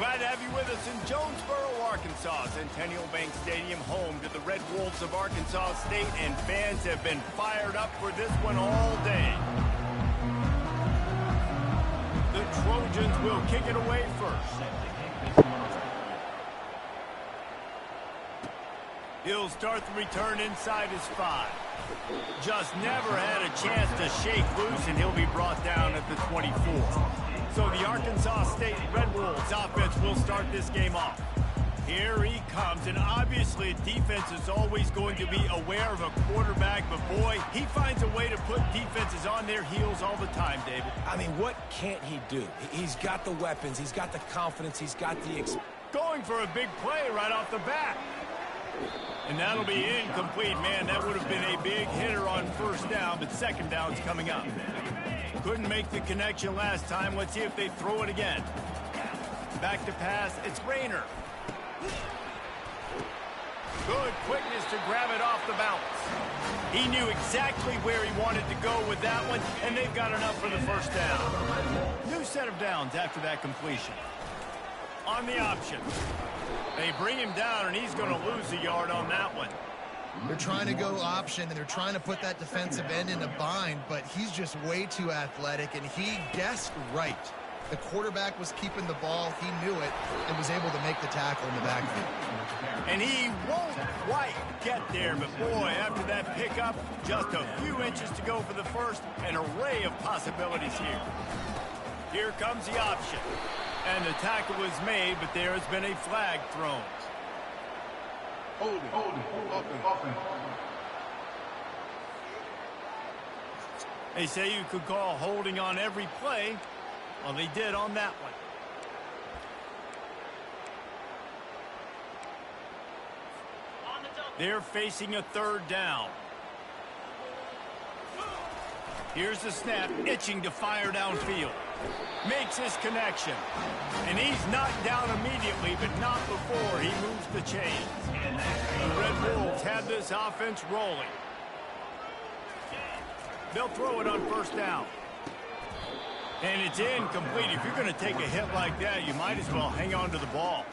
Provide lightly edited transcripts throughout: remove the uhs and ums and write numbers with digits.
Glad to have you with us in Jonesboro, Arkansas. Centennial Bank Stadium, home to the Red Wolves of Arkansas State, and fans have been fired up for this one all day. The Trojans will kick it away first. He'll start the return inside his 5. Just never had a chance to shake loose, and he'll be brought down at the 24. So the Arkansas State Red Wolves offense will start this game off. Here he comes, and obviously defense is always going to be aware of a quarterback, but boy, he finds a way to put defenses on their heels all the time, David. I mean, what can't he do? He's got the weapons, he's got the confidence, he's got the... Going for a big play right off the bat. And that'll be incomplete. Man, that would have been a big hitter on first down, but second down's coming up. Couldn't make the connection last time. Let's see if they throw it again. Back to pass. It's Rayner. Good quickness to grab it off the bounce. He knew exactly where he wanted to go with that one, and they've got enough for the first down. New set of downs after that completion. On the option. They bring him down, and he's going to lose a yard on that one. They're trying to go option, and they're trying to put that defensive end in a bind, but he's just way too athletic, and he guessed right. The quarterback was keeping the ball, he knew it, and was able to make the tackle in the backfield. And he won't quite get there, but boy, after that pickup, just a few inches to go for the first, an array of possibilities here. Here comes the option. And the tackle was made, but there has been a flag thrown. Holding. They say you could call holding on every play. Well, they did on that one. They're facing a third down. Here's the snap, itching to fire downfield. Makes his connection. And he's knocked down immediately, but not before he moves the chains. The Red Wolves have this offense rolling. They'll throw it on first down. And it's incomplete. If you're going to take a hit like that, you might as well hang on to the ball.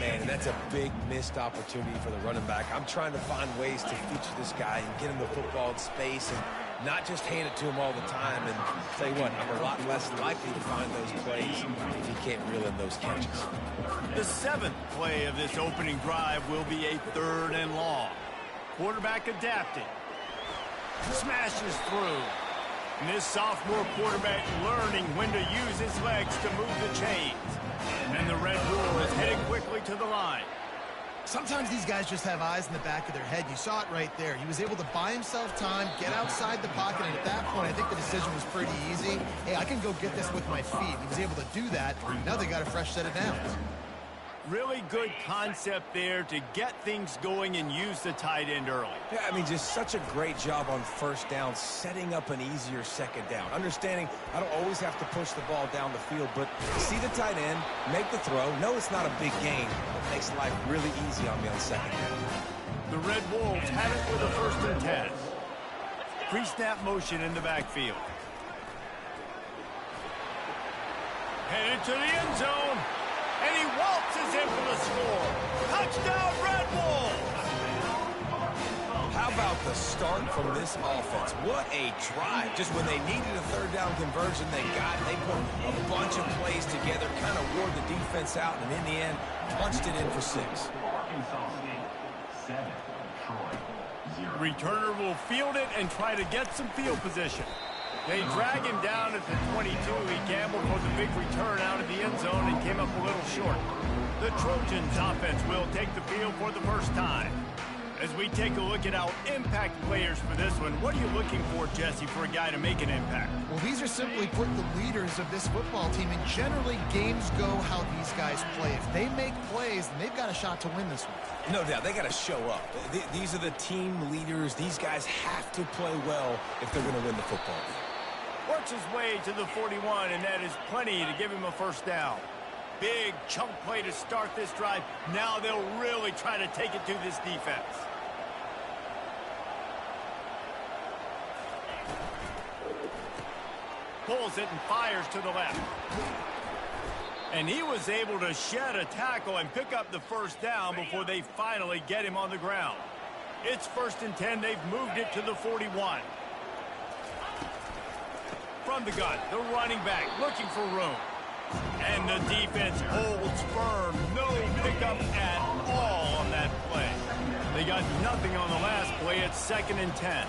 Man, that's a big missed opportunity for the running back. I'm trying to find ways to feature this guy and get him the football in space and not just hand it to him all the time. And tell you what, I'm a lot less likely to find those plays if he can't reel in those catches. The 7th play of this opening drive will be a 3rd and long. Quarterback adapting. Smashes through. And this sophomore quarterback learning when to use his legs to move the chains. And the Red Wolves heading quickly to the line. Sometimes these guys just have eyes in the back of their head. You saw it right there. He was able to buy himself time, get outside the pocket, and at that point, I think the decision was pretty easy. Hey, I can go get this with my feet. He was able to do that. Now they got a fresh set of downs. Really good concept there to get things going and use the tight end early. Yeah, I mean, just such a great job on first down, setting up an easier second down. Understanding I don't always have to push the ball down the field, but see the tight end, make the throw. No, it's not a big gain, but makes life really easy on me on second down. The Red Wolves have it with a 1st and 10. Pre-snap motion in the backfield. Headed to the end zone. And he waltzes in for the score. Touchdown, Red Wolves! How about the start from this offense? What a drive. Just when they needed a 3rd down conversion, they got it. They put a bunch of plays together, kind of wore the defense out, and in the end, punched it in for 6. Returner will field it and try to get some field position. They drag him down at the 22. He gambled for the big return out of the end zone and came up a little short. The Trojans offense will take the field for the first time. As we take a look at our impact players for this one, what are you looking for, Jesse, for a guy to make an impact? Well, these are simply put the leaders of this football team, and generally games go how these guys play. If they make plays, then they've got a shot to win this one. No doubt, they got to show up. These are the team leaders. These guys have to play well if they're going to win the football game. Works his way to the 41, and that is plenty to give him a first down. Big chunk play to start this drive. Now they'll really try to take it to this defense. Pulls it and fires to the left. And he was able to shed a tackle and pick up the first down before they finally get him on the ground. It's 1st and 10. They've moved it to the 41. From the gun, the running back looking for room. And the defense holds firm. No pickup at all on that play. They got nothing on the last play. It's 2nd and 10.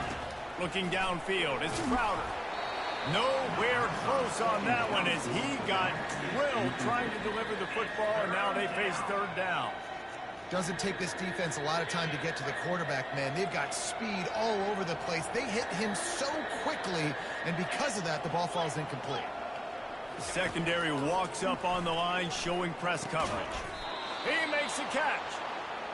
Looking downfield, it's Crowder. Nowhere close on that one as he got drilled trying to deliver the football, and now they face 3rd down. Doesn't take this defense a lot of time to get to the quarterback, man. They've got speed all over the place. They hit him so quickly, and because of that, the ball falls incomplete. The secondary walks up on the line, showing press coverage. He makes a catch.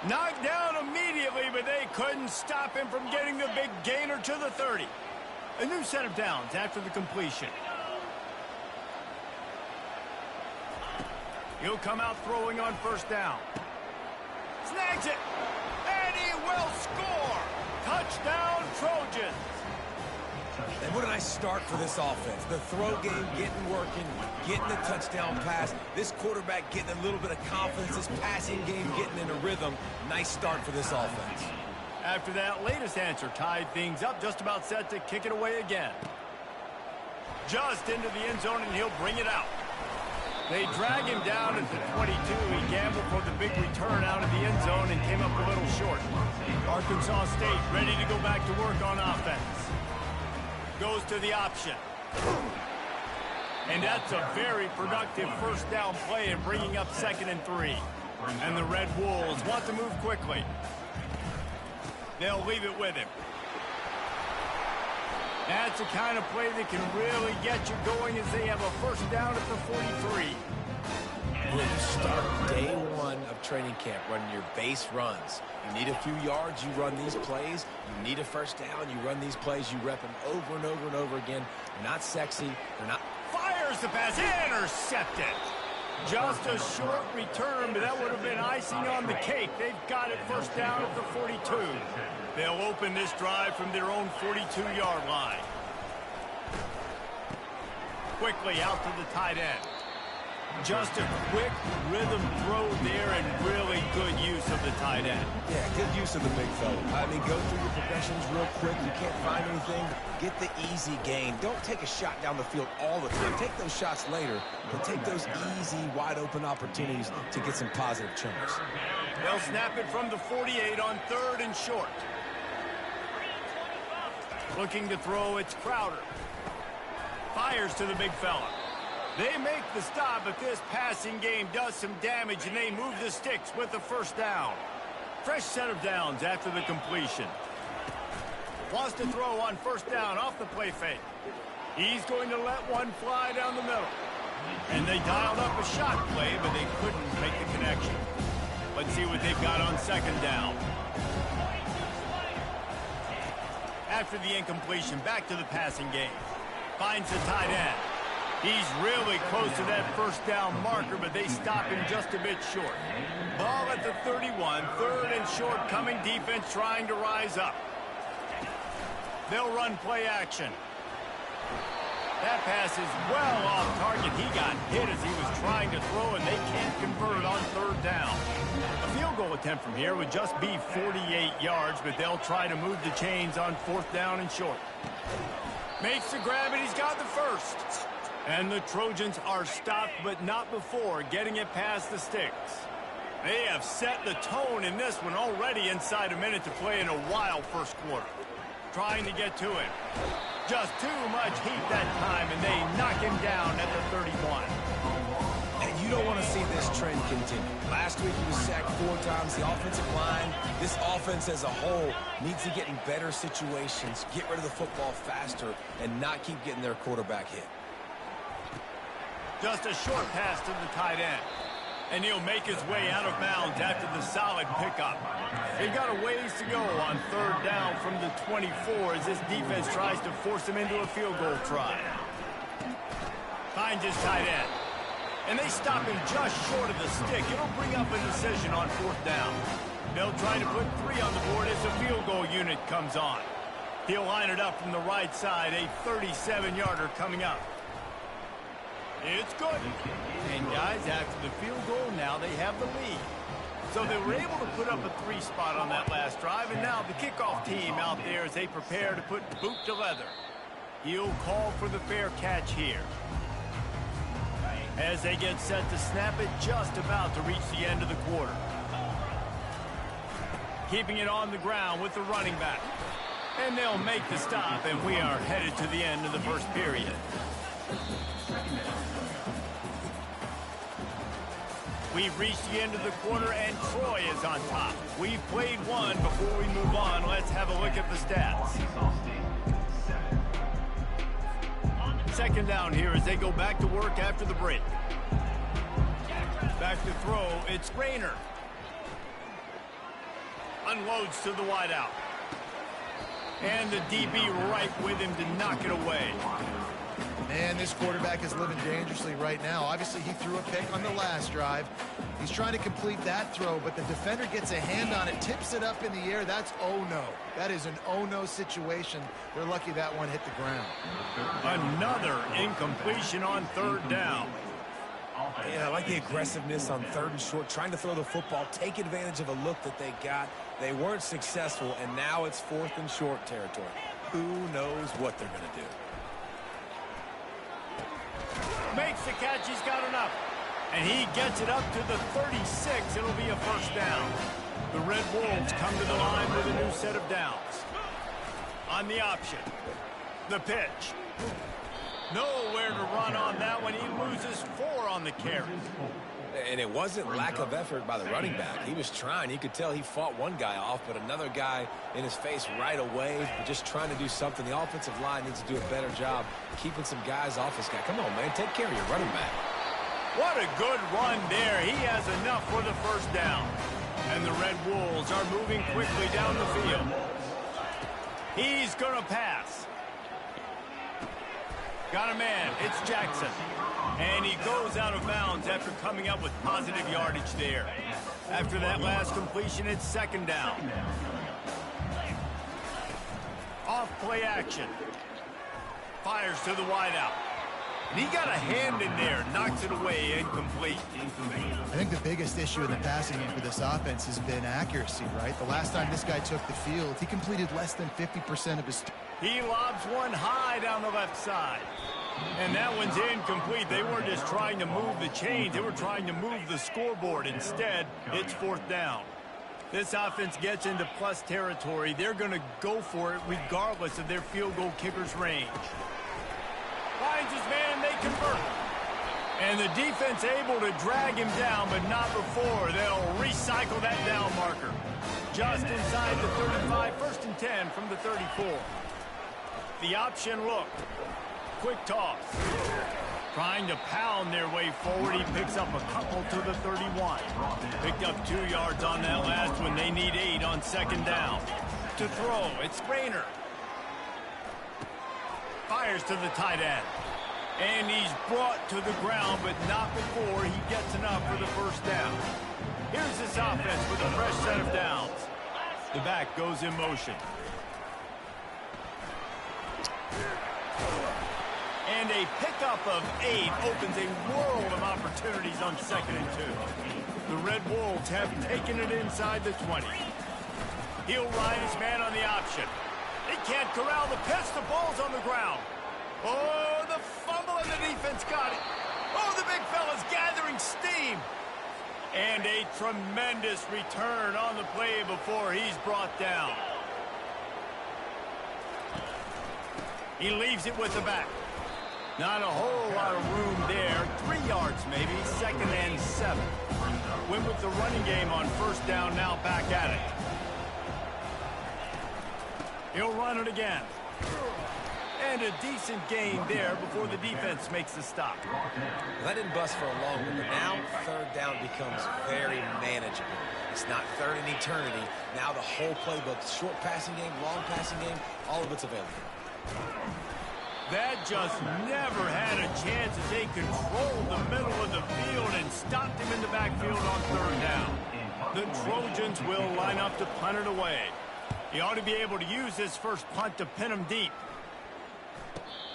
Knocked down immediately, but they couldn't stop him from getting the big gainer to the 30. A new set of downs after the completion. He'll come out throwing on 1st down. Snags it, and he will score. Touchdown, Trojans. And what a nice start for this offense. The throw game getting working, getting the touchdown pass. This quarterback getting a little bit of confidence. This passing game getting in a rhythm. Nice start for this offense. After that latest answer tied things up, just about set to kick it away again. Just into the end zone, and he'll bring it out. They drag him down at the 22. He gambled for the big return out of the end zone and came up a little short. Arkansas State ready to go back to work on offense. Goes to the option. And that's a very productive 1st down play in bringing up 2nd and 3. And the Red Wolves want to move quickly. They'll leave it with him. That's the kind of play that can really get you going as they have a 1st down at the 43. When you start day 1 of training camp running your base runs, you need a few yards, you run these plays. You need a 1st down, you run these plays. You rep them over and over and over again. They're not sexy. They're not... Fires the pass. Intercepted. Just a short return, but that would have been icing on the cake. They've got it 1st down at the 42. They'll open this drive from their own 42-yard line. Quickly out to the tight end. Just a quick rhythm throw there and really good use of the tight end. Yeah, good use of the big fella. I mean, go through your progressions real quick. You can't find anything. Get the easy gain. Don't take a shot down the field all the time. Take those shots later, but take those easy, wide-open opportunities to get some positive chunks. They'll snap it from the 48 on 3rd and short. Looking to throw, it's Crowder. Fires to the big fella. They make the stop, but this passing game does some damage, and they move the sticks with the 1st down. Fresh set of downs after the completion. Wants to throw on 1st down off the play fake. He's going to let one fly down the middle. And they dialed up a shot play, but they couldn't make the connection. Let's see what they've got on 2nd down. After the incompletion, back to the passing game. Finds the tight end. He's really close to that 1st down marker, but they stop him just a bit short. Ball at the 31, 3rd and short, coming defense trying to rise up. They'll run play action. That pass is well off target. He got hit as he was trying to throw, and they can't convert on 3rd down. A field goal attempt from here would just be 48 yards, but they'll try to move the chains on 4th down and short. Makes the grab, and he's got the 1st. And the Trojans are stopped, but not before getting it past the sticks. They have set the tone in this one already inside a minute to play in a wild 1st quarter. Trying to get to him. Just too much heat that time, and they knock him down at the 31. And you don't want to see this trend continue. Last week he was sacked 4 times. The offensive line, this offense as a whole, needs to get in better situations, get rid of the football faster, and not keep getting their quarterback hit. Just a short pass to the tight end. And he'll make his way out of bounds after the solid pickup. They've got a ways to go on 3rd down from the 24 as this defense tries to force him into a field goal try. Finds his tight end. And they stop him just short of the stick. It'll bring up a decision on 4th down. They'll try to put 3 on the board as the field goal unit comes on. He'll line it up from the right side, a 37-yarder coming up. It's good. And guys, after the field goal, now they have the lead. So they were able to put up a 3 spot on that last drive, and now the kickoff team out there as they prepare to put boot to leather. He'll call for the fair catch here. As they get set to snap it, just about to reach the end of the quarter. Keeping it on the ground with the running back. And they'll make the stop, and we are headed to the end of the first period. We've reached the end of the quarter, and Troy is on top. We've played one. Before we move on, let's have a look at the stats. Second down here as they go back to work after the break. Back to throw, it's Rayner. Unloads to the wideout. And the DB right with him to knock it away. Man, this quarterback is living dangerously right now. Obviously, he threw a pick on the last drive. He's trying to complete that throw, but the defender gets a hand on it, tips it up in the air. That's oh-no. That is an oh-no situation. They're lucky that one hit the ground. Another incompletion on third down. Yeah, I like the aggressiveness on 3rd and short, trying to throw the football, take advantage of a look that they got. They weren't successful, and now it's 4th and short territory. Who knows what they're going to do? Makes the catch, he's got enough. And he gets it up to the 36. It'll be a first down. The Red Wolves come to the line with a new set of downs. On the option. The pitch. Nowhere to run on that one. He loses 4 on the carry. And it wasn't lack of effort by the running back. He was trying. You could tell he fought one guy off, but another guy in his face right away, just trying to do something. The offensive line needs to do a better job keeping some guys off this guy. Come on, man. Take care of your running back. What a good run there. He has enough for the first down. And the Red Wolves are moving quickly down the field. He's going to pass. Got a man. It's Jackson. And he goes out of bounds after coming up with positive yardage there. After that last completion, it's second down. Off play action. Fires to the wideout. And he got a hand in there, knocks it away, incomplete. I think the biggest issue in the passing game for this offense has been accuracy, right? The last time this guy took the field, he completed less than 50% of his... He lobs one high down the left side. And that one's incomplete. They weren't just trying to move the chains. They were trying to move the scoreboard. Instead, it's fourth down. This offense gets into plus territory. They're going to go for it regardless of their field goal kicker's range. Finds his man, they convert. And the defense able to drag him down, but not before. They'll recycle that down marker. Just inside the 35, 1st and 10 from the 34. The option look. Quick toss. Trying to pound their way forward. He picks up a couple to the 31. Picked up 2 yards on that last one. They need 8 on second down. To throw, it's Rayner. Fires to the tight end. And he's brought to the ground, but not before he gets enough for the first down. Here's this offense with a fresh set of downs. The back goes in motion. And a pickup of 8 opens a world of opportunities on 2nd and 2. The Red Wolves have taken it inside the 20. He'll ride his man on the option. He can't corral the pitch. The ball's on the ground. Oh, the fumble, and the defense got it. Oh, the big fella's gathering steam. And a tremendous return on the play before he's brought down. He leaves it with the back. Not a whole lot of room there. 3 yards maybe, 2nd and 7. Went with the running game on first down, now back at it. He'll run it again. And a decent gain there before the defense makes the stop. Well, that didn't bust for a long one, but now 3rd down becomes very manageable. It's not 3rd and eternity. Now the whole playbook, short passing game, long passing game, all of it's available. That just never had a chance as they controlled the middle of the field and stopped him in the backfield on 3rd down. The Trojans will line up to punt it away. He ought to be able to use this first punt to pin him deep.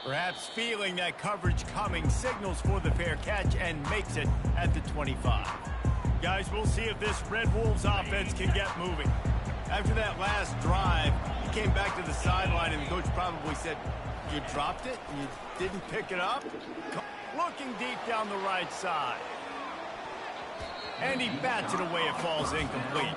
Perhaps feeling that coverage coming, signals for the fair catch and makes it at the 25. Guys, we'll see if this Red Wolves offense can get moving. After that last drive, he came back to the sideline and the coach probably said, "You dropped it? You didn't pick it up?" Looking deep down the right side. And he bats it away. It falls incomplete.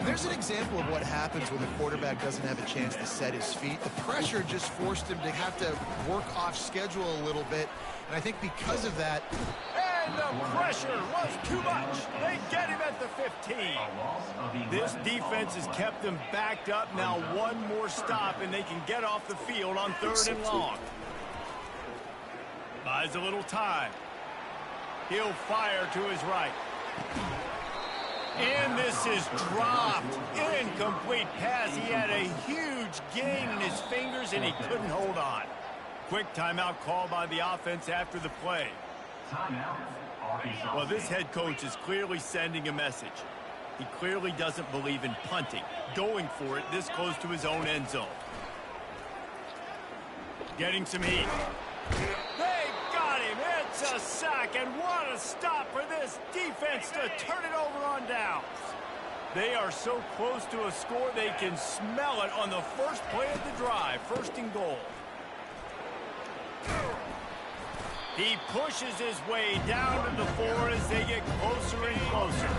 There's an example of what happens when the quarterback doesn't have a chance to set his feet. The pressure just forced him to have to work off schedule a little bit. And I think because of that... And the pressure was too much. They get him at the 15. This defense has kept them backed up. Now one more stop, and they can get off the field on 3rd and long. Buys a little time. He'll fire to his right. And this is dropped. Incomplete pass. He had a huge gain in his fingers, and he couldn't hold on. Quick timeout called by the offense after the play. Well, this head coach is clearly sending a message. He clearly doesn't believe in punting, going for it this close to his own end zone. Getting some heat. They got him. It's a sack, and what a stop for this defense to turn it over on downs. They are so close to a score, they can smell it on the first play of the drive. 1st and goal. He pushes his way down to the 4 as they get closer and closer.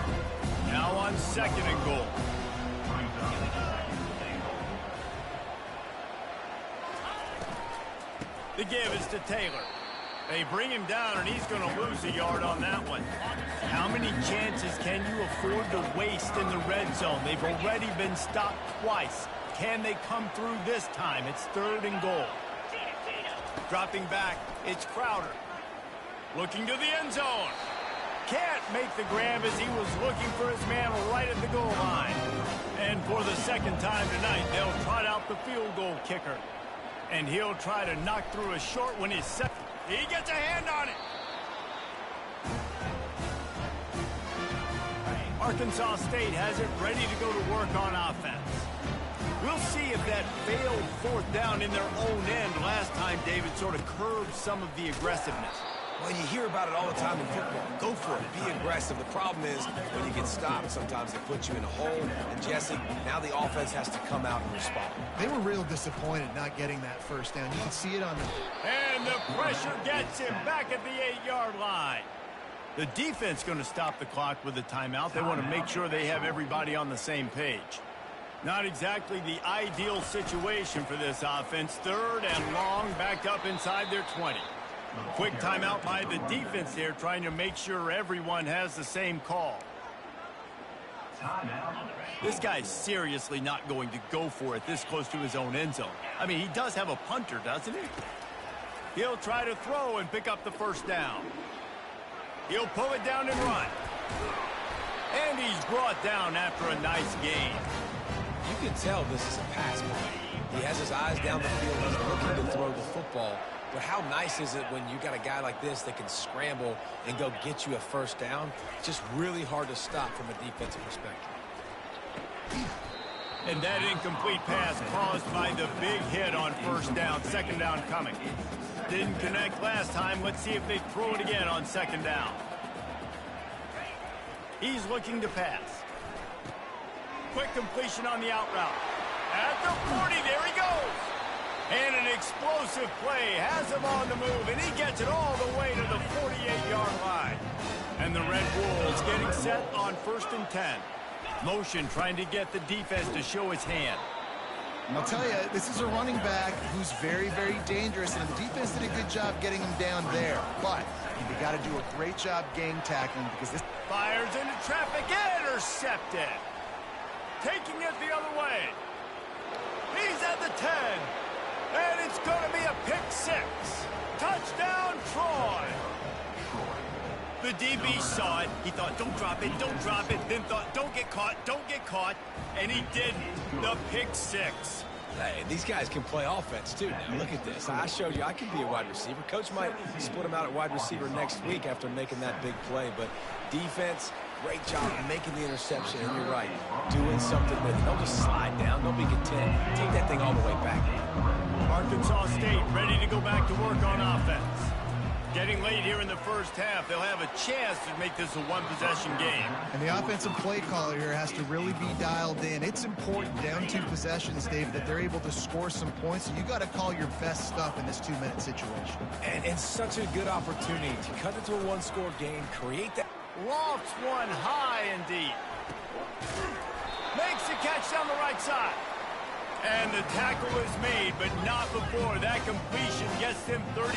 Now on 2nd and goal. The give is to Taylor. They bring him down, and he's going to lose a yard on that one. How many chances can you afford to waste in the red zone? They've already been stopped twice. Can they come through this time? It's 3rd and goal. Dropping back, it's Crowder. Looking to the end zone. Can't make the grab as he was looking for his man right at the goal line. And for the 2nd time tonight, they'll trot out the field goal kicker. And he'll try to knock through a short one. He gets a hand on it. Arkansas State has it ready to go to work on offense. We'll see if that failed 4th down in their own end last time, David, sort of curbed some of the aggressiveness. Well, you hear about it all the time in football. Go for it. Be aggressive. The problem is when you get stopped, sometimes it puts you in a hole. And, Jesse, now the offense has to come out and respond. They were real disappointed not getting that 1st down. You can see it on the... And the pressure gets him back at the 8-yard line. The defense going to stop the clock with a timeout. They want to make sure they have everybody on the same page. Not exactly the ideal situation for this offense. 3rd and long, backed up inside their 20. Quick timeout by the defense here, trying to make sure everyone has the same call. This guy's seriously not going to go for it this close to his own end zone. I mean, he does have a punter, doesn't he? He'll try to throw and pick up the 1st down. He'll pull it down and run. And he's brought down after a nice gain. You can tell this is a pass play. He has his eyes down the field. He's looking to throw the football. But how nice is it when you got a guy like this that can scramble and go get you a 1st down? It's just really hard to stop from a defensive perspective. And that incomplete pass caused by the big hit on 1st down. 2nd down coming. Didn't connect last time. Let's see if they throw it again on 2nd down. He's looking to pass. Quick completion on the out route. At the 40, there he goes. And an explosive play has him on the move, and he gets it all the way to the 48-yard line. And the Red Wolves getting set on 1st and 10. Motion trying to get the defense to show his hand. I'll tell you, this is a running back who's very, very dangerous, and the defense did a good job getting him down there. But you got to do a great job gang tackling because this... Fires into traffic, intercepted. Taking it the other way. He's at the 10. And it's going to be a pick 6. Touchdown, Troy. The DB saw it. He thought, don't drop it, don't drop it. Then thought, don't get caught, don't get caught. And he didn't. The pick 6. Hey, these guys can play offense, too. Now, look at this. I showed you I can be a wide receiver. Coach might split him out at wide receiver next week after making that big play. But defense, great job making the interception. And you're right, doing something with it. Don't just slide down. Don't be content. Take that thing all the way back. Arkansas State ready to go back to work on offense. Getting late here in the first half, they'll have a chance to make this a one-possession game. And the offensive play caller here has to really be dialed in. It's important down 2 possessions, Dave, that they're able to score some points. So you got to call your best stuff in this 2-minute situation. And such a good opportunity to cut into a one-score game, create that. Lofts one high and deep. Makes the catch down the right side. And the tackle is made, but not before that completion gets him 30+.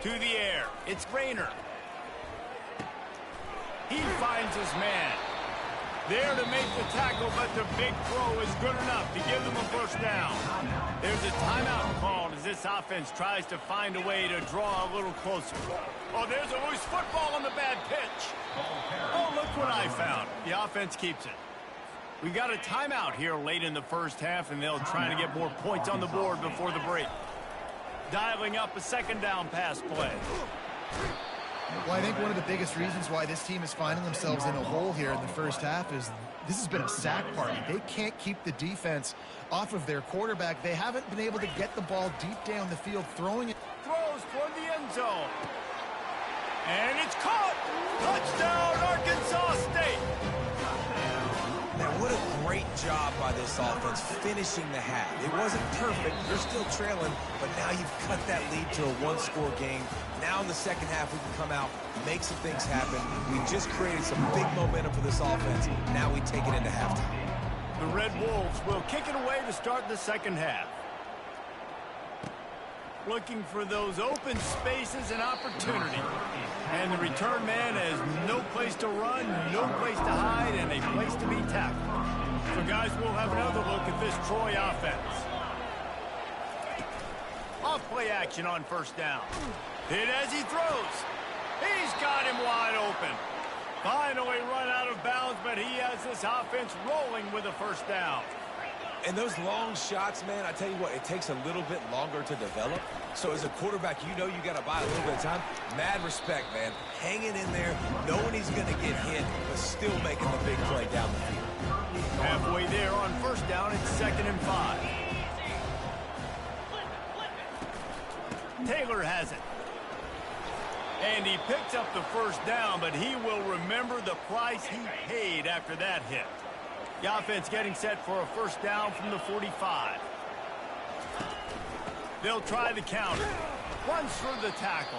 To the air, it's Rayner. He finds his man. There to make the tackle, but the big throw is good enough to give them a first down. There's a timeout called as this offense tries to find a way to draw a little closer. Oh, there's a loose football on the bad pitch. Oh, look what I found. The offense keeps it. We got a timeout here late in the first half, and they'll try to get more points on the board before the break. Dialing up a second down pass play. Well, I think one of the biggest reasons why this team is finding themselves in a hole here in the first half is this has been a sack party. They can't keep the defense off of their quarterback. They haven't been able to get the ball deep down the field, throwing it. Throws toward the end zone. And it's caught. Touchdown, Arkansas State. Now, what a great job by this offense finishing the half. It wasn't perfect. You're still trailing, but now you've cut that lead to a one-score game. Now in the second half, we can come out, make some things happen. We just created some big momentum for this offense. Now we take it into halftime. The Red Wolves will kick it away to start the second half. Looking for those open spaces and opportunity. And the return man has no place to run, no place to hide, and a place to be tackled. So, guys, we'll have another look at this Troy offense. Off-play action on first down. Hit as he throws. He's got him wide open. Finally run out of bounds, but he has this offense rolling with a first down. And those long shots, man, I tell you what, it takes a little bit longer to develop. So as a quarterback, you know you got to buy a little bit of time. Mad respect, man. Hanging in there, knowing he's going to get hit, but still making the big play down the field. Halfway there on first down, it's 2nd and 5. Taylor has it. And he picks up the first down, but he will remember the price he paid after that hit. The offense getting set for a first down from the 45. They'll try the counter. Runs for the tackle.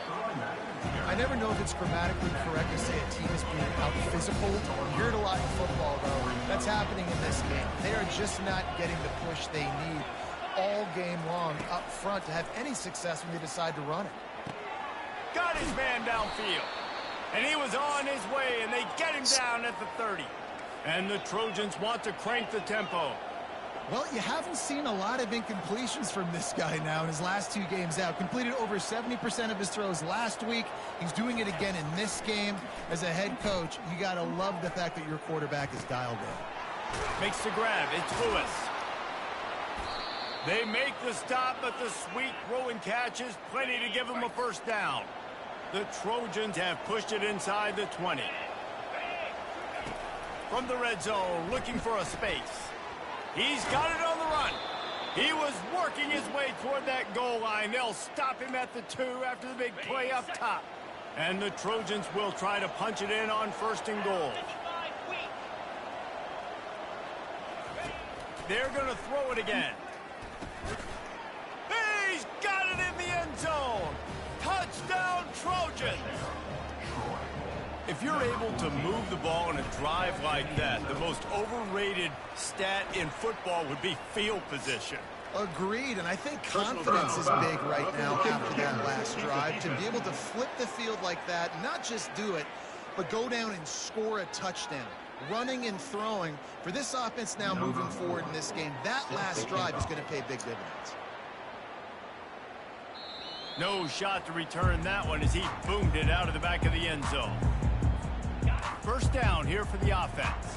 I never know if it's grammatically correct to say a team is being out-physical. You hear it a lot in football, though. That's happening in this game. They are just not getting the push they need all game long up front to have any success when they decide to run it. Got his man downfield. And he was on his way, and they get him down at the 30. And the Trojans want to crank the tempo. Well, you haven't seen a lot of incompletions from this guy now in his last 2 games out. Completed over 70% of his throws last week. He's doing it again in this game. As a head coach, you got to love the fact that your quarterback is dialed in. Makes the grab. It's Lewis. They make the stop, but the sweet throw and catch is plenty to give him a first down. The Trojans have pushed it inside the 20. From the red zone, looking for a space. He's got it on the run. He was working his way toward that goal line. They'll stop him at the 2 after the big play up top. And the Trojans will try to punch it in on 1st and goal. They're going to throw it again. He's got it in the end zone. Touchdown, Trojans. If you're able to move the ball in a drive like that, the most overrated stat in football would be field position. Agreed, and I think confidence is big right now after that last drive. To be able to flip the field like that, not just do it, but go down and score a touchdown. Running and throwing. For this offense now moving forward in this game, that last drive is going to pay big dividends. No shot to return that one as he boomed it out of the back of the end zone. First down here for the offense.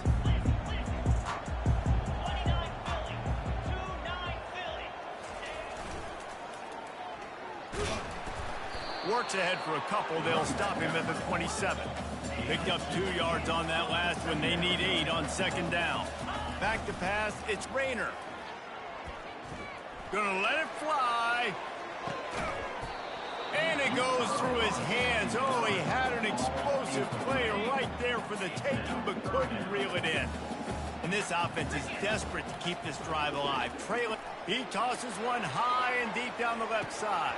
Works ahead for a couple. They'll stop him at the 27. Picked up 2 yards on that last one. They need 8 on 2nd down. Back to pass, it's Rayner. Gonna let it fly. And it goes through his hands. Oh, he had an explosive play right there for the taking, but couldn't reel it in. And this offense is desperate to keep this drive alive. Trailing, he tosses one high and deep down the left side.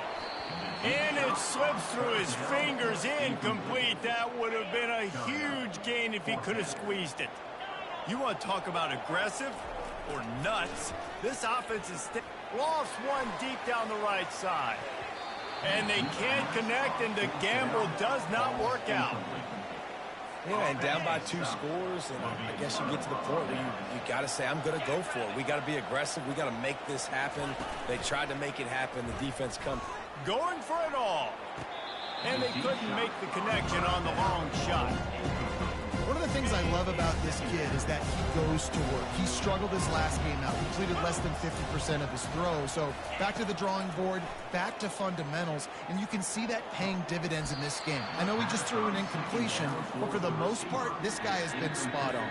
And it slips through his fingers, incomplete. That would have been a huge gain if he could have squeezed it. You want to talk about aggressive or nuts? This offense is lost one deep down the right side. And they can't connect, and the gamble does not work out. Yeah, and down by 2 scores, and I guess you get to the point where you got to say, I'm going to go for it. We got to be aggressive. We got to make this happen. They tried to make it happen. The defense comes. Going for it all. And they couldn't make the connection on the long shot. One of the things I love about this kid is that he goes to work. He struggled his last game out, completed less than 50% of his throws. So back to the drawing board, back to fundamentals, and you can see that paying dividends in this game. I know he just threw an incompletion, but for the most part, this guy has been spot on.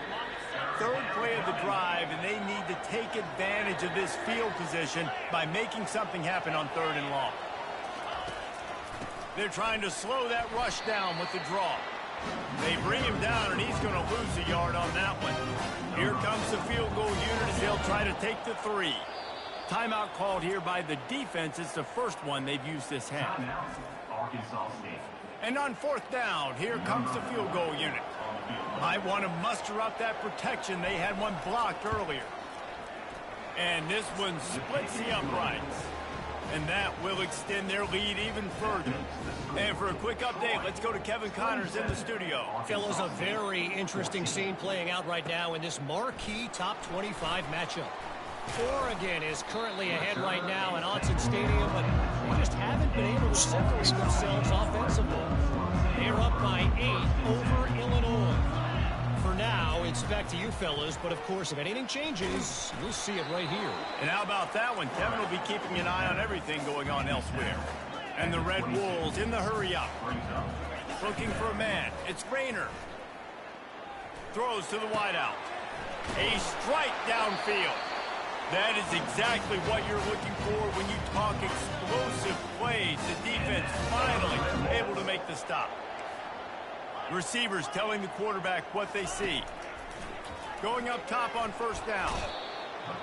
Third play of the drive, and they need to take advantage of this field position by making something happen on 3rd and long. They're trying to slow that rush down with the draw. They bring him down, and he's going to lose a yard on that one. Here comes the field goal unit as they'll try to take the 3. Timeout called here by the defense. It's the first one they've used this half. And on 4th down, here comes the field goal unit. Might want to muster up that protection. They had one blocked earlier. And this one splits the uprights. And that will extend their lead even further. And for a quick update, let's go to Kevin Connors in the studio. Fellas, a very interesting scene playing out right now in this marquee top 25 matchup. Oregon is currently ahead right now at Autzen Stadium, but they just haven't been able to separate themselves offensively. They're up by 8 over Illinois. For now, it's back to you fellas, but of course, if anything changes, you'll see it right here. And how about that one? Kevin will be keeping an eye on everything going on elsewhere. And the Red Wolves in the hurry up. Looking for a man. It's Rayner. Throws to the wideout. A strike downfield. That is exactly what you're looking for when you talk explosive plays. The defense finally able to make the stop. Receivers telling the quarterback what they see. Going up top on 1st down.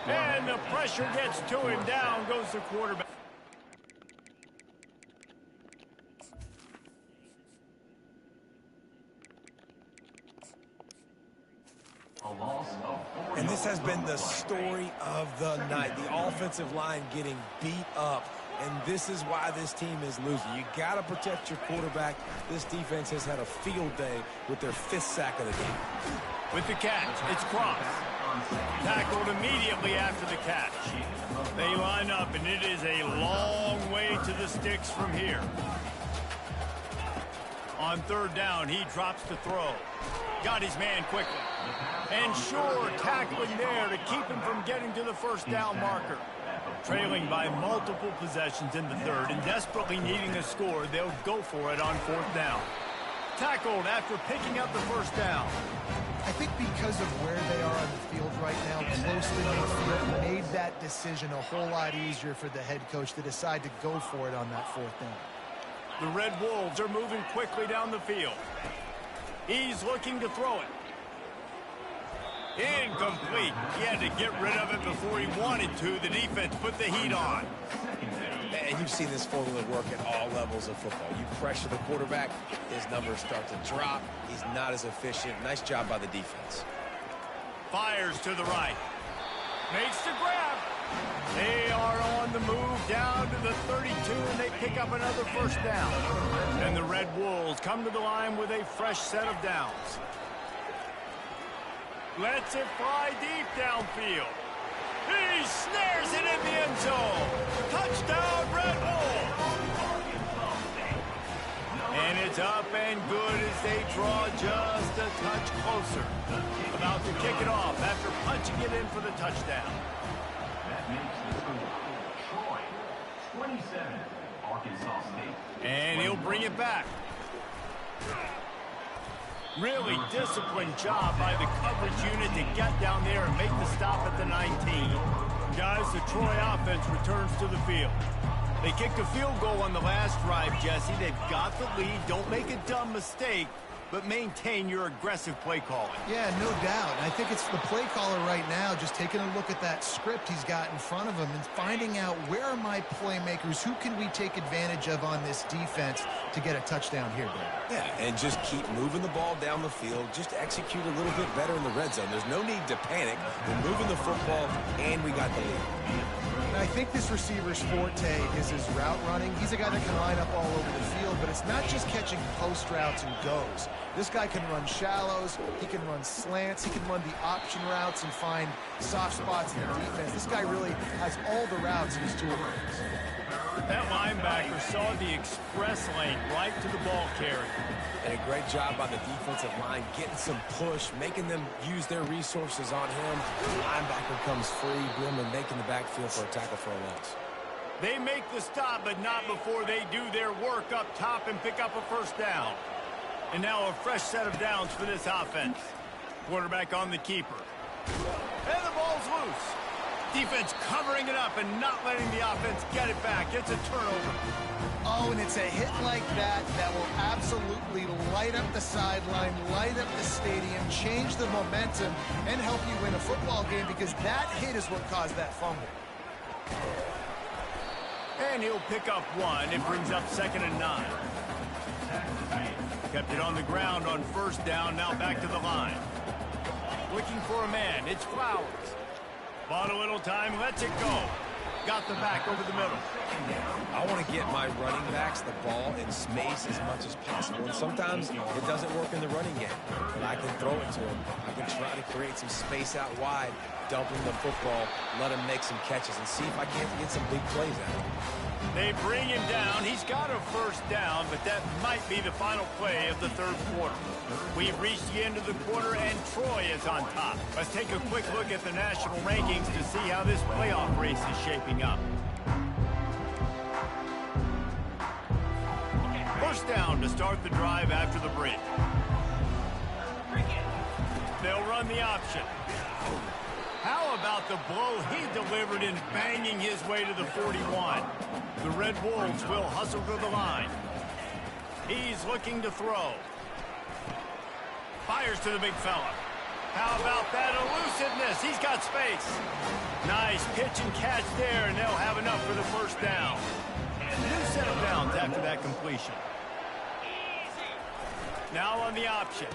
And the pressure gets to him. Down goes the quarterback. And this has been the story of the night. The offensive line getting beat up. And this is why this team is losing. You got to protect your quarterback. This defense has had a field day with their 5th sack of the game. With the catch, it's Cross. Tackled immediately after the catch. They line up, and it is a long way to the sticks from here. On 3rd down, he drops to throw. Got his man quickly. And sure, tackling there to keep him from getting to the 1st down marker. Trailing by multiple possessions in the 3rd and desperately needing a score, they'll go for it on 4th down. Tackled after picking up the 1st down. I think because of where they are on the field right now, close to midfield, made that decision a whole lot easier for the head coach to decide to go for it on that 4th down. The Red Wolves are moving quickly down the field. He's looking to throw it. Incomplete. He had to get rid of it before he wanted to. The defense put the heat on. And you've seen this formula work at all levels of football. You pressure the quarterback, his numbers start to drop. He's not as efficient. Nice job by the defense. Fires to the right. Makes the grab. They are on the move down to the 32, and they pick up another 1st down. And the Red Wolves come to the line with a fresh set of downs. Lets it fly deep downfield. He snares it in the end zone. Touchdown, Red Wolves. And it's up and good as they draw just a touch closer. About to kick it off after punching it in for the touchdown. That makes the score Troy 27, Arkansas State. And he'll bring it back. Really disciplined job by the coverage unit to get down there and make the stop at the 19. Guys, the Troy offense returns to the field. They kicked a field goal on the last drive, Jesse. They've got the lead. Don't make a dumb mistake, but maintain your aggressive play calling. Yeah, no doubt. I think it's the play caller right now just taking a look at that script he's got in front of him and finding out where are my playmakers, who can we take advantage of on this defense to get a touchdown here, Dave. Yeah, and just keep moving the ball down the field. Just execute a little bit better in the red zone. There's no need to panic. We're moving the football, and we got the lead. I think this receiver's forte is his route running. He's a guy that can line up all over the field, but it's not just catching post routes and goes. This guy can run shallows, he can run slants, he can run the option routes and find soft spots in the defense. This guy really has all the routes in his toolbox. That linebacker saw the express lane right to the ball carrier. And a great job by the defensive line, getting some push, making them use their resources on him. The linebacker comes free, Billman making the backfield for a tackle for a loss. They make the stop, but not before they do their work up top and pick up a first down. And now a fresh set of downs for this offense. Quarterback on the keeper. And the ball's loose. Defense covering it up and not letting the offense get it back. It's a turnover. Oh, and it's a hit like that that will absolutely light up the sideline, light up the stadium, change the momentum, and help you win a football game because that hit is what caused that fumble. And he'll pick up one. It brings up 2nd and 9. Kept it on the ground on first down. Now back to the line. Looking for a man. It's Flowers. Bought a little time. Lets it go. Got the back over the middle. I want to get my running backs the ball in space as much as possible. And sometimes it doesn't work in the running game. But I can throw it to him. I can try to create some space out wide, dump him the football, let him make some catches, and see if I can't get some big plays out of him. They bring him down. He's got a first down, but that might be the final play of the third quarter. We've reached the end of the quarter, and Troy is on top. Let's take a quick look at the national rankings to see how this playoff race is shaping up. First down to start the drive after the bridge. They'll run the option. How about the blow he delivered in banging his way to the 41? The Red Wolves will hustle to the line. He's looking to throw. Fires to the big fella. How about that elusiveness? He's got space. Nice pitch and catch there, and they'll have enough for the first down. New set of downs after that completion. Now on the option.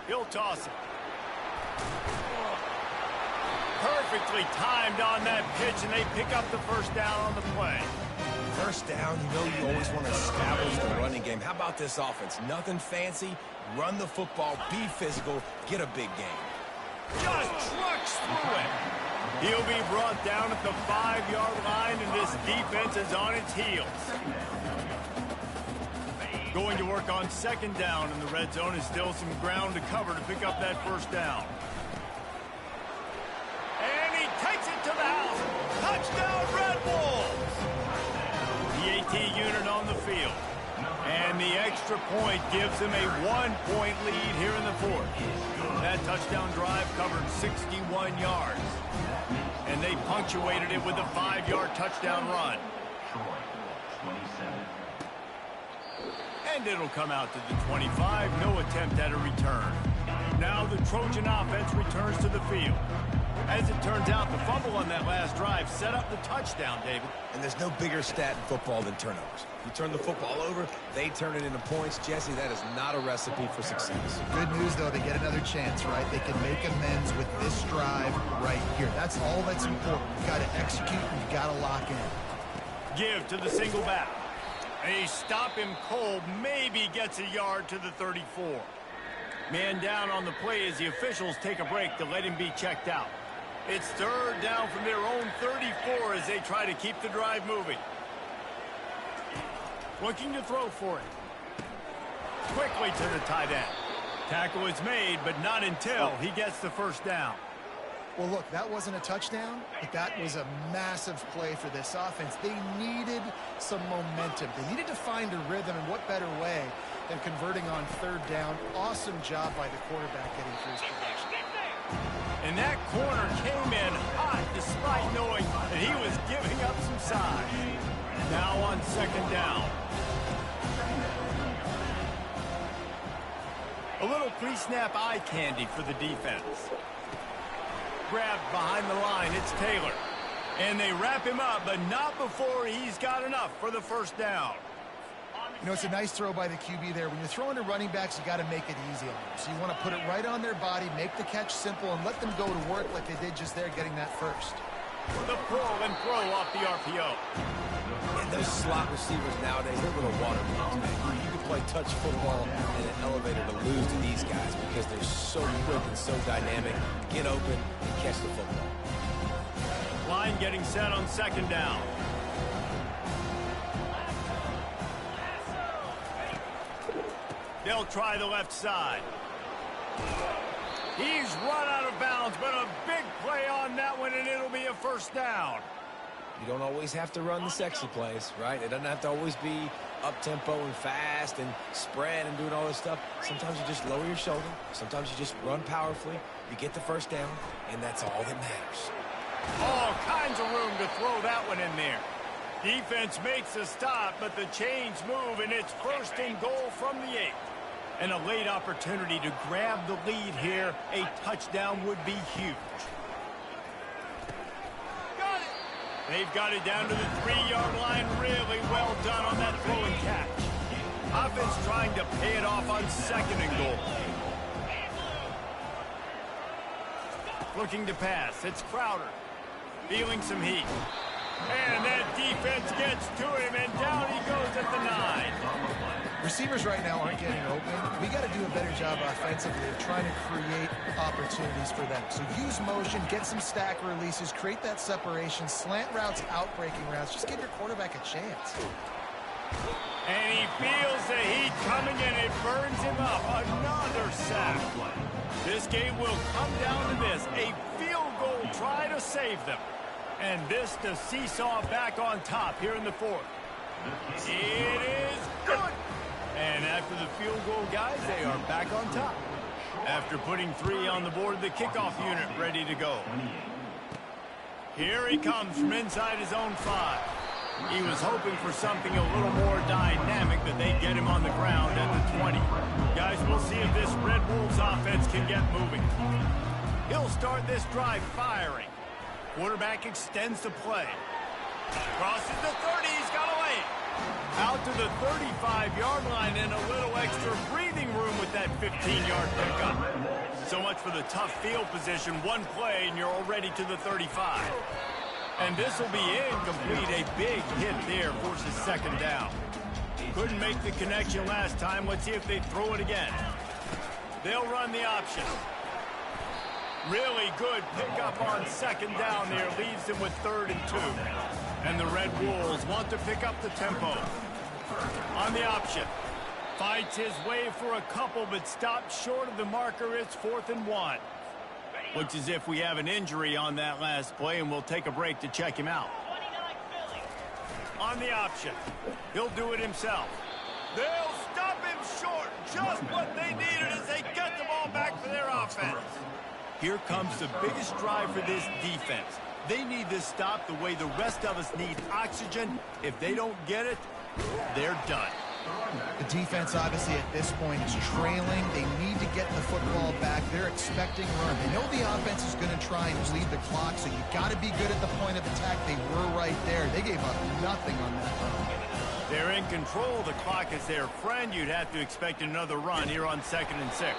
He'll toss it. Perfectly timed on that pitch, and they pick up the first down on the play. First down, you know you always want to establish the running game. How about this offense? Nothing fancy. Run the football, be physical, get a big game. Just trucks through it. He'll be brought down at the 5-yard line, and this defense is on its heels. Going to work on second down in the red zone is still some ground to cover to pick up that first down. And he takes it to the house. Touchdown, Red Wolves! The AT unit on the field. And the extra point gives them a 1-point lead here in the fourth. That touchdown drive covered 61 yards. And they punctuated it with a 5-yard touchdown run. And it'll come out to the 25. No attempt at a return. Now the Trojan offense returns to the field. As it turns out, the fumble on that last drive set up the touchdown, David. And there's no bigger stat in football than turnovers. You turn the football over, they turn it into points. Jesse, that is not a recipe for success. Good news, though, they get another chance, right? They can make amends with this drive right here. That's all that's important. You've got to execute, and you've got to lock in. Give to the single back. They stop him cold, maybe gets a yard to the 34. Man down on the play as the officials take a break to let him be checked out. It's third down from their own 34 as they try to keep the drive moving. Looking to throw for it. Quickly to the tight end. Tackle is made, but not until he gets the first down. Well, look, that wasn't a touchdown, but that was a massive play for this offense. They needed some momentum. They needed to find a rhythm, and what better way than converting on third down. Awesome job by the quarterback getting through his protection. And that corner came in hot despite knowing that he was giving up some size. Now on second down. A little pre-snap eye candy for the defense. Grabbed behind the line, it's Taylor. And they wrap him up, but not before he's got enough for the first down. You know, it's a nice throw by the QB there. When you're throwing to running backs, you got to make it easy on them. So you want to put it right on their body, make the catch simple, and let them go to work like they did just there, getting that first. The pull and throw off the RPO. And those slot receivers nowadays, they're little watermelons, man. You can play touch football in an elevator to lose to these guys because they're so quick and so dynamic. Get open and catch the football. Line getting set on second down. They'll try the left side. He's run out of bounds, but a big play on that one, and it'll be a first down. You don't always have to run the sexy plays, right? It doesn't have to always be up-tempo and fast and spread and doing all this stuff. Sometimes you just lower your shoulder. Sometimes you just run powerfully. You get the first down, and that's all that matters. All kinds of room to throw that one in there. Defense makes a stop, but the chains move, and it's first and goal from the 8. And a late opportunity to grab the lead here. A touchdown would be huge. Got it. They've got it down to the 3-yard line. Really well done on that throw and catch. Offense trying to pay it off on second and goal. Looking to pass. It's Crowder. Feeling some heat. And that defense gets to him, and down he goes at the 9. Receivers right now aren't getting open. We got to do a better job offensively of trying to create opportunities for them. So use motion, get some stack releases, create that separation, slant routes, out-breaking routes. Just give your quarterback a chance. And he feels the heat coming, and it burns him up. Another sack. This game will come down to this. A field goal try to save them. And this to seesaw back on top here in the 4th. It is good. And after the field goal, guys, they are back on top. After putting 3 on the board, the kickoff unit ready to go. Here he comes from inside his own 5. He was hoping for something a little more dynamic, that they'd get him on the ground at the 20. Guys, we'll see if this Red Wolves offense can get moving. He'll start this drive firing. Quarterback extends the play. Crosses the 30. He's got away. Out to the 35-yard line, and a little extra breathing room with that 15-yard pickup. So much for the tough field position. One play, and you're already to the 35. And this will be incomplete. A big hit there forces second down. Couldn't make the connection last time. Let's see if they throw it again. They'll run the option. Really good pickup on second down there. Leaves them with 3rd and 2. And the Red Wolves want to pick up the tempo. On the option. Fights his way for a couple, but stops short of the marker. It's 4th and 1. Looks as if we have an injury on that last play, and we'll take a break to check him out. On the option. He'll do it himself. They'll stop him short. Just what they needed as they get the ball back for their offense. Here comes the biggest drive for this defense. They need this stop the way the rest of us need oxygen. If they don't get it, they're done. The defense, obviously, at this point is trailing. They need to get the football back. They're expecting run. They know the offense is going to try and bleed the clock, so you got to be good at the point of attack. They were right there. They gave up nothing on that run. They're in control. The clock is their friend. You'd have to expect another run here on 2nd and 6.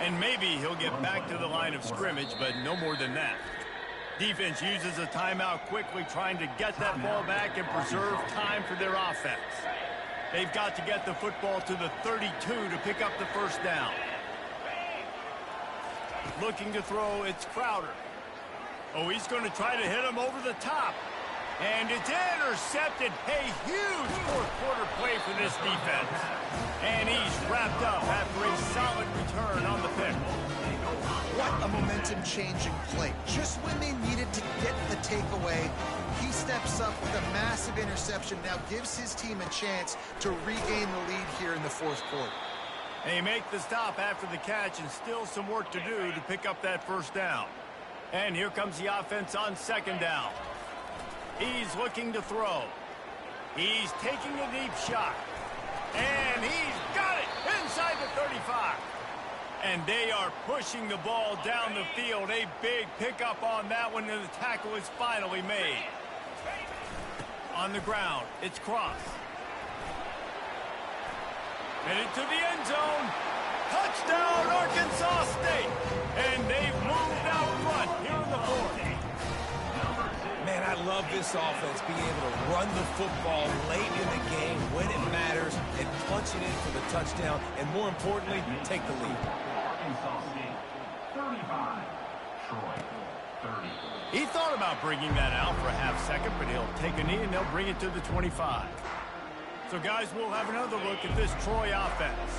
And maybe he'll get back to the line of scrimmage, but no more than that. Defense uses a timeout quickly, trying to get that ball back and preserve time for their offense. They've got to get the football to the 32 to pick up the first down. Looking to throw, it's Crowder. Oh, he's going to try to hit him over the top. And it's intercepted. A huge 4th quarter play for this defense. And he's wrapped up after a solid return on the pick. what a momentum-changing play. Just when they needed to get the takeaway, he steps up with a massive interception, now gives his team a chance to regain the lead here in the fourth quarter. They make the stop after the catch, and still some work to do to pick up that first down. And here comes the offense on second down. He's looking to throw. He's taking a deep shot. And he's got it inside the 35. And they are pushing the ball down the field. A big pickup on that one, and the tackle is finally made. On the ground, it's Cross. Headed to the end zone. Touchdown, Arkansas State. And they've moved out front here in the fourth. Man, I love this offense, being able to run the football late in the game when it matters and punch it in for the touchdown, and more importantly, take the lead. Arkansas State, 35. Troy, 30. He thought about bringing that out for a half second, but he'll take a knee and they'll bring it to the 25. So, guys, we'll have another look at this Troy offense.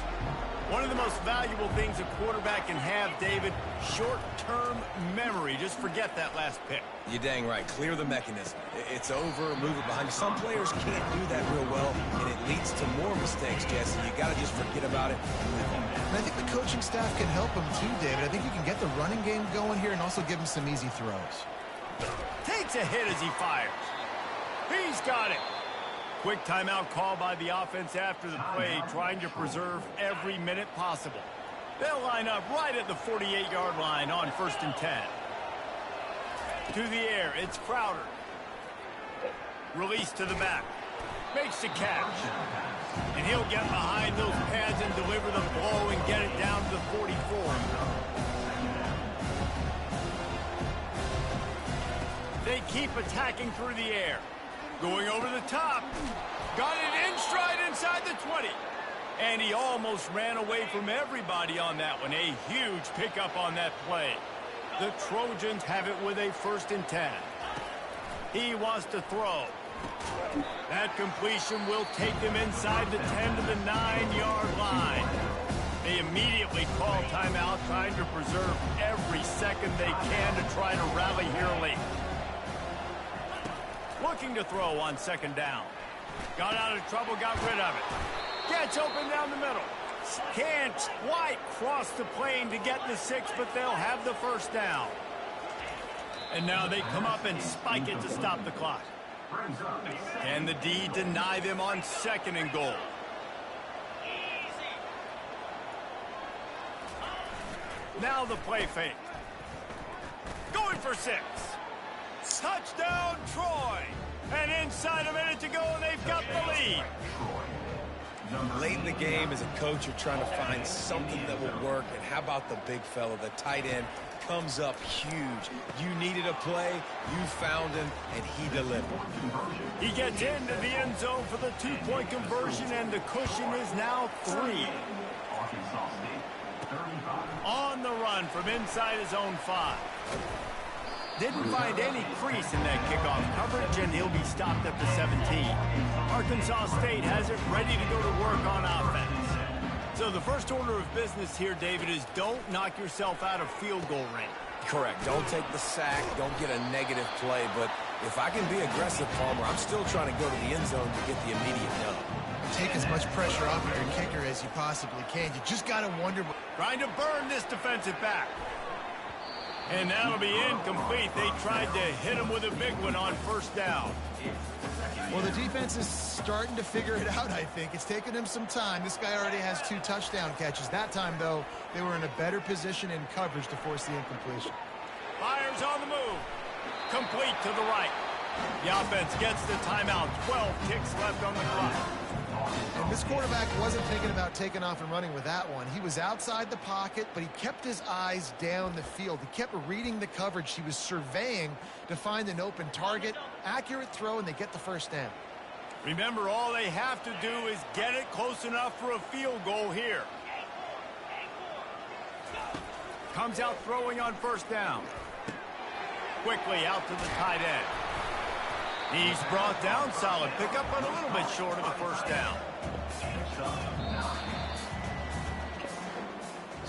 One of the most valuable things a quarterback can have, David, short-term memory. Just forget that last pick. You're dang right. Clear the mechanism. It's over, move it behind you. Some players can't do that real well, and it leads to more mistakes, Jesse. You got to just forget about it and move on. And I think the coaching staff can help him too, David. I think you can get the running game going here and also give him some easy throws. Takes a hit as he fires. He's got it. Quick timeout call by the offense after the play, trying to preserve every minute possible. They'll line up right at the 48-yard line on 1st and 10. To the air, it's Crowder. Release to the back. Makes the catch. And he'll get behind those pads and deliver the blow and get it down to the 44. They keep attacking through the air. Going over the top. Got it in stride inside the 20. And he almost ran away from everybody on that one. A huge pickup on that play. The Trojans have it with a 1st and 10. He wants to throw. That completion will take him inside the 10 to the 9-yard line. They immediately call timeout, trying to preserve every second they can to try to rally here late. Looking to throw on 2nd down. Got out of trouble, got rid of it. Gets open down the middle. Can't quite cross the plane to get the 6, but they'll have the 1st down. And now they come up and spike it to stop the clock. Can the D deny them on 2nd and goal? Now the play fake. Going for 6. Touchdown, Troy! And inside a minute to go, and they've got the lead. Late in the game, as a coach, you're trying to find something that will work. And how about the big fella, the tight end, comes up huge. You needed a play, you found him, and he delivered. He gets into the end zone for the 2-point conversion, and the cushion is now 3. On the run from inside his own 5. Didn't find any crease in that kickoff coverage, and he'll be stopped at the 17. Arkansas State has it ready to go to work on offense. So the first order of business here, David, is don't knock yourself out of field goal range. Correct. Don't take the sack. Don't get a negative play. But if I can be aggressive, Palmer, I'm still trying to go to the end zone to get the immediate dub. Take as much pressure off of your kicker as you possibly can. You just got to wonder. Trying to burn this defensive back. And that'll be incomplete. They tried to hit him with a big one on 1st down. Well, the defense is starting to figure it out, I think. It's taken them some time. This guy already has 2 touchdown catches. That time, though, they were in a better position in coverage to force the incompletion. Fires on the move. Complete to the right. The offense gets the timeout. 12 ticks left on the clock. And this quarterback wasn't thinking about taking off and running with that one. He was outside the pocket, but he kept his eyes down the field. He kept reading the coverage. He was surveying to find an open target. Accurate throw, and they get the 1st down. Remember, all they have to do is get it close enough for a field goal here. Comes out throwing on 1st down. Quickly out to the tight end. He's brought down, solid pickup, but a little bit short of the 1st down.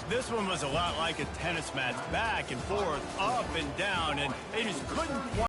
This one was a lot like a tennis match, back and forth, up and down, and they just couldn't quite